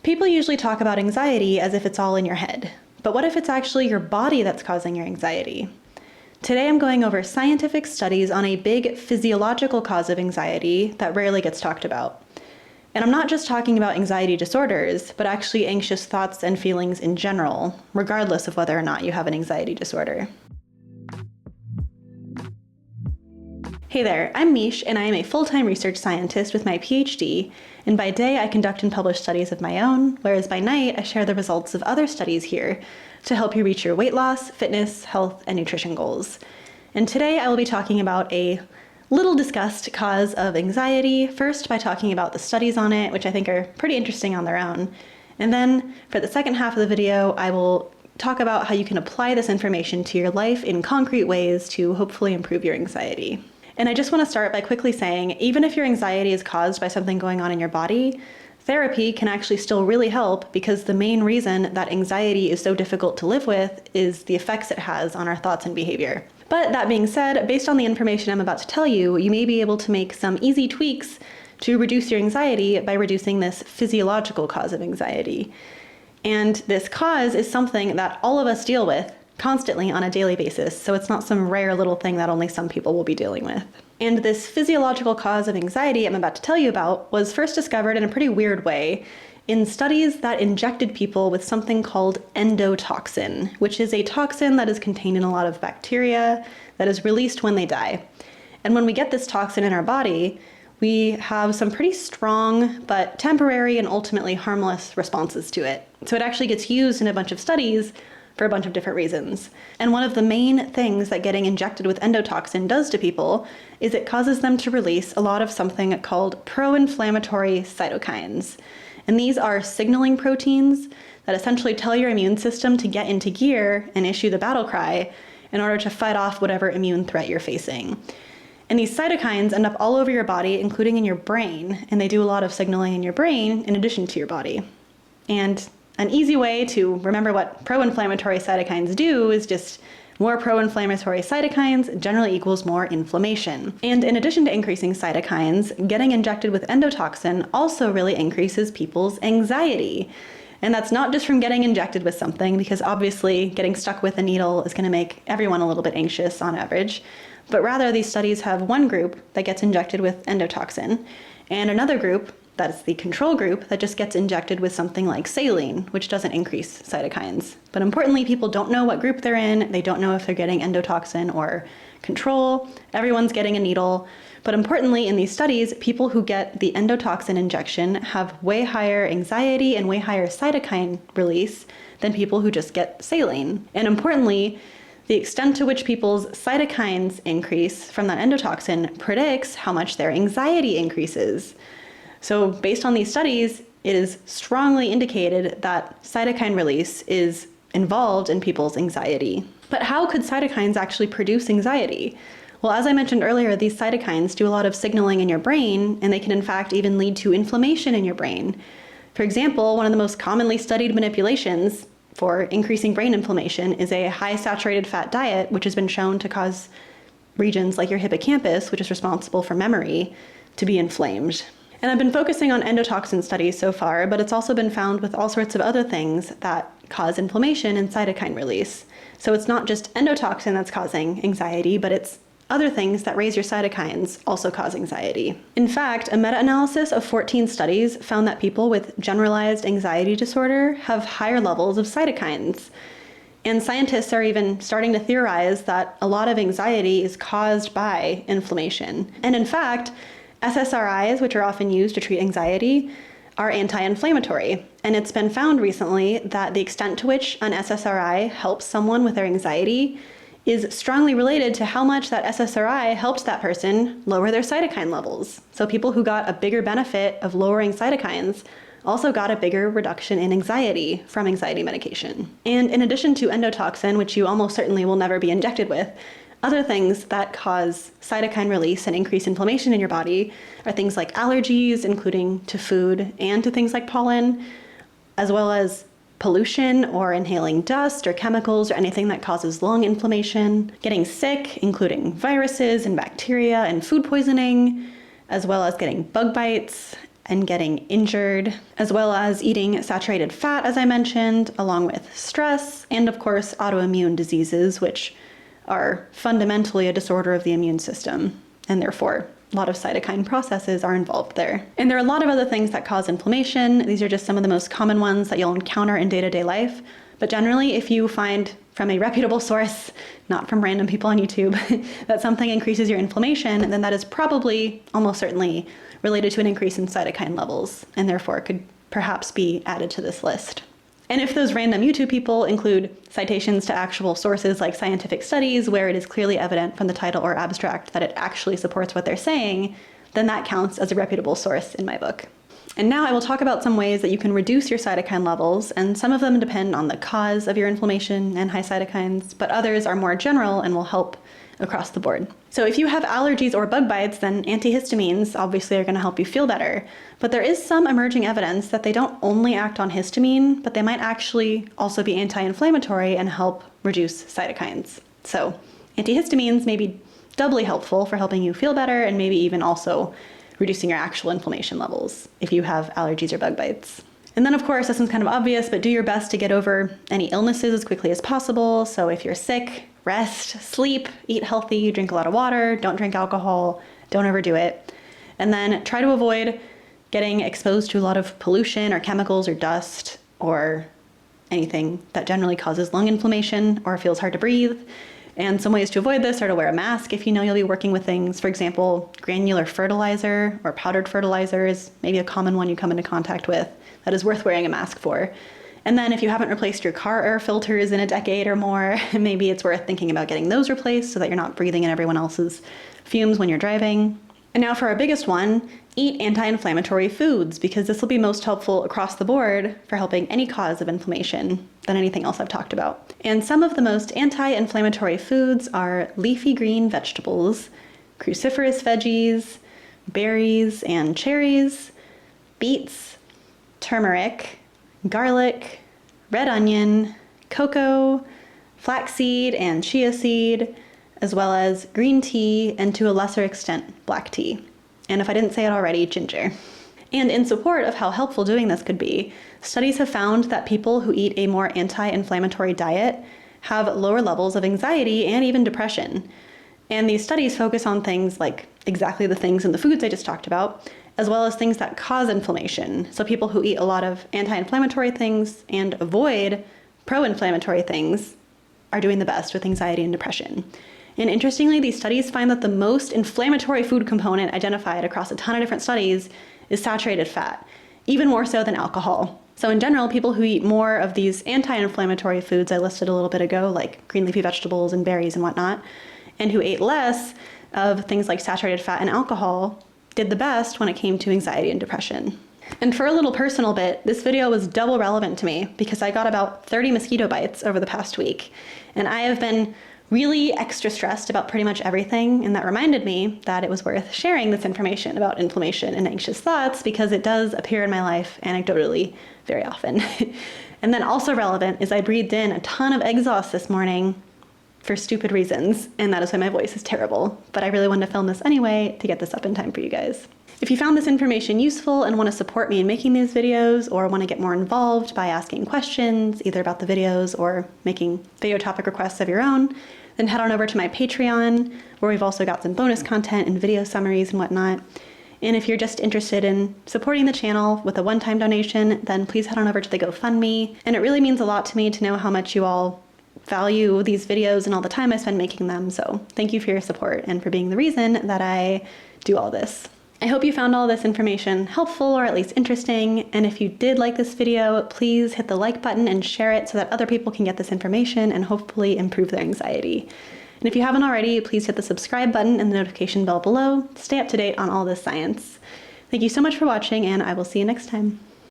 People usually talk about anxiety as if it's all in your head. But what if it's actually your body that's causing your anxiety? Today I'm going over scientific studies on a big physiological cause of anxiety that rarely gets talked about. And I'm not just talking about anxiety disorders, but actually anxious thoughts and feelings in general, regardless of whether or not you have an anxiety disorder. Hey there, I'm Mish, and I am a full-time research scientist with my PhD, and by day I conduct and publish studies of my own, whereas by night I share the results of other studies here to help you reach your weight loss, fitness, health, and nutrition goals. And today I will be talking about a little discussed cause of anxiety, first by talking about the studies on it, which I think are pretty interesting on their own, and then for the second half of the video I will talk about how you can apply this information to your life in concrete ways to hopefully improve your anxiety. And I just want to start by quickly saying, even if your anxiety is caused by something going on in your body, therapy can actually still really help, because the main reason that anxiety is so difficult to live with is the effects it has on our thoughts and behavior. But that being said, based on the information I'm about to tell you, you may be able to make some easy tweaks to reduce your anxiety by reducing this physiological cause of anxiety. And this cause is something that all of us deal with constantly on a daily basis, so it's not some rare little thing that only some people will be dealing with. And this physiological cause of anxiety I'm about to tell you about was first discovered in a pretty weird way in studies that injected people with something called endotoxin, which is a toxin that is contained in a lot of bacteria that is released when they die. And when we get this toxin in our body, we have some pretty strong but temporary and ultimately harmless responses to it. So it actually gets used in a bunch of studies for a bunch of different reasons. And one of the main things that getting injected with endotoxin does to people is it causes them to release a lot of something called pro-inflammatory cytokines. And these are signaling proteins that essentially tell your immune system to get into gear and issue the battle cry in order to fight off whatever immune threat you're facing. And these cytokines end up all over your body, including in your brain, and they do a lot of signaling in your brain in addition to your body. And an easy way to remember what pro-inflammatory cytokines do is just more pro-inflammatory cytokines generally equals more inflammation. And in addition to increasing cytokines, getting injected with endotoxin also really increases people's anxiety. And that's not just from getting injected with something, because obviously getting stuck with a needle is going to make everyone a little bit anxious on average, but rather these studies have one group that gets injected with endotoxin and another group, that's the control group, that just gets injected with something like saline, which doesn't increase cytokines. But importantly, people don't know what group they're in. They don't know if they're getting endotoxin or control. Everyone's getting a needle. But importantly, in these studies, people who get the endotoxin injection have way higher anxiety and way higher cytokine release than people who just get saline. And importantly, the extent to which people's cytokines increase from that endotoxin predicts how much their anxiety increases. So based on these studies, it is strongly indicated that cytokine release is involved in people's anxiety. But how could cytokines actually produce anxiety? Well, as I mentioned earlier, these cytokines do a lot of signaling in your brain, and they can in fact even lead to inflammation in your brain. For example, one of the most commonly studied manipulations for increasing brain inflammation is a high saturated fat diet, which has been shown to cause regions like your hippocampus, which is responsible for memory, to be inflamed. And I've been focusing on endotoxin studies so far, but it's also been found with all sorts of other things that cause inflammation and cytokine release. So it's not just endotoxin that's causing anxiety, but it's other things that raise your cytokines also cause anxiety. In fact, a meta-analysis of 14 studies found that people with generalized anxiety disorder have higher levels of cytokines. And scientists are even starting to theorize that a lot of anxiety is caused by inflammation. And in fact, SSRIs, which are often used to treat anxiety, are anti-inflammatory. And it's been found recently that the extent to which an SSRI helps someone with their anxiety is strongly related to how much that SSRI helps that person lower their cytokine levels. So people who got a bigger benefit of lowering cytokines also got a bigger reduction in anxiety from anxiety medication. And in addition to endotoxin, which you almost certainly will never be injected with, other things that cause cytokine release and increase inflammation in your body are things like allergies, including to food and to things like pollen, as well as pollution or inhaling dust or chemicals or anything that causes lung inflammation, getting sick, including viruses and bacteria and food poisoning, as well as getting bug bites, and getting injured, as well as eating saturated fat, as I mentioned, along with stress, and of course, autoimmune diseases, which are fundamentally a disorder of the immune system, and therefore a lot of cytokine processes are involved there. And there are a lot of other things that cause inflammation. These are just some of the most common ones that you'll encounter in day-to-day life. But generally, if you find from a reputable source, not from random people on YouTube, that something increases your inflammation, then that is probably, almost certainly, related to an increase in cytokine levels, and therefore could perhaps be added to this list. And if those random YouTube people include citations to actual sources like scientific studies where it is clearly evident from the title or abstract that it actually supports what they're saying, then that counts as a reputable source in my book. And now I will talk about some ways that you can reduce your cytokine levels, and some of them depend on the cause of your inflammation and high cytokines, but others are more general and will help across the board. So if you have allergies or bug bites, then antihistamines obviously are going to help you feel better. But there is some emerging evidence that they don't only act on histamine, but they might actually also be anti-inflammatory and help reduce cytokines. So antihistamines may be doubly helpful for helping you feel better and maybe even also reducing your actual inflammation levels if you have allergies or bug bites. And then of course, this one's kind of obvious, but do your best to get over any illnesses as quickly as possible. So if you're sick, rest, sleep, eat healthy, drink a lot of water, don't drink alcohol, don't overdo it. And then try to avoid getting exposed to a lot of pollution or chemicals or dust or anything that generally causes lung inflammation or feels hard to breathe. And some ways to avoid this are to wear a mask if you know you'll be working with things. For example, granular fertilizer or powdered fertilizer is maybe a common one you come into contact with that is worth wearing a mask for. And then if you haven't replaced your car air filters in a decade or more, maybe it's worth thinking about getting those replaced so that you're not breathing in everyone else's fumes when you're driving. And now for our biggest one, eat anti-inflammatory foods, because this will be most helpful across the board for helping any cause of inflammation than anything else I've talked about. And some of the most anti-inflammatory foods are leafy green vegetables, cruciferous veggies, berries and cherries, beets, turmeric, garlic, red onion, cocoa, flaxseed and chia seed, as well as green tea, and to a lesser extent, black tea. And if I didn't say it already, ginger. And in support of how helpful doing this could be, studies have found that people who eat a more anti-inflammatory diet have lower levels of anxiety and even depression. And these studies focus on things like exactly the things in the foods I just talked about, as well as things that cause inflammation. So people who eat a lot of anti-inflammatory things and avoid pro-inflammatory things are doing the best with anxiety and depression. And interestingly, these studies find that the most inflammatory food component identified across a ton of different studies is saturated fat, even more so than alcohol. So in general, people who eat more of these anti-inflammatory foods I listed a little bit ago, like green leafy vegetables and berries and whatnot, and who ate less of things like saturated fat and alcohol, did the best when it came to anxiety and depression. And for a little personal bit, this video was double relevant to me because I got about 30 mosquito bites over the past week, and I have been really extra stressed about pretty much everything, and that reminded me that it was worth sharing this information about inflammation and anxious thoughts because it does appear in my life anecdotally very often. And then also relevant is I breathed in a ton of exhaust this morning for stupid reasons, and that is why my voice is terrible, but I really wanted to film this anyway to get this up in time for you guys. If you found this information useful and want to support me in making these videos, or want to get more involved by asking questions either about the videos or making video topic requests of your own, then head on over to my Patreon, where we've also got some bonus content and video summaries and whatnot. And if you're just interested in supporting the channel with a one-time donation, then please head on over to the GoFundMe. And it really means a lot to me to know how much you all value these videos and all the time I spend making them. So thank you for your support and for being the reason that I do all this. I hope you found all this information helpful or at least interesting, and if you did like this video, please hit the like button and share it so that other people can get this information and hopefully improve their anxiety. And if you haven't already, please hit the subscribe button and the notification bell below to stay up to date on all this science. Thank you so much for watching, and I will see you next time.